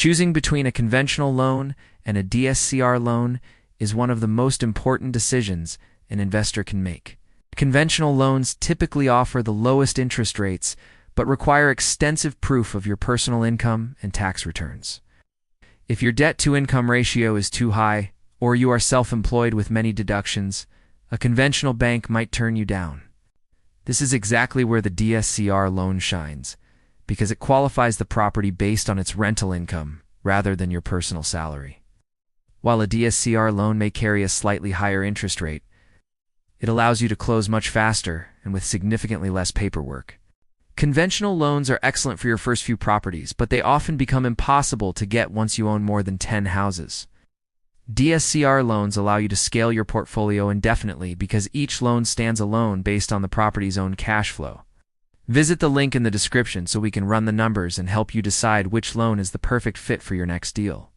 Choosing between a conventional loan and a DSCR loan is one of the most important decisions an investor can make. Conventional loans typically offer the lowest interest rates, but require extensive proof of your personal income and tax returns. If your debt-to-income ratio is too high, or you are self-employed with many deductions, a conventional bank might turn you down. This is exactly where the DSCR loan shines, because it qualifies the property based on its rental income rather than your personal salary. While a DSCR loan may carry a slightly higher interest rate, it allows you to close much faster and with significantly less paperwork. Conventional loans are excellent for your first few properties, but they often become impossible to get once you own more than 10 houses. DSCR loans allow you to scale your portfolio indefinitely because each loan stands alone based on the property's own cash flow. Visit the link in the description so we can run the numbers and help you decide which loan is the perfect fit for your next deal.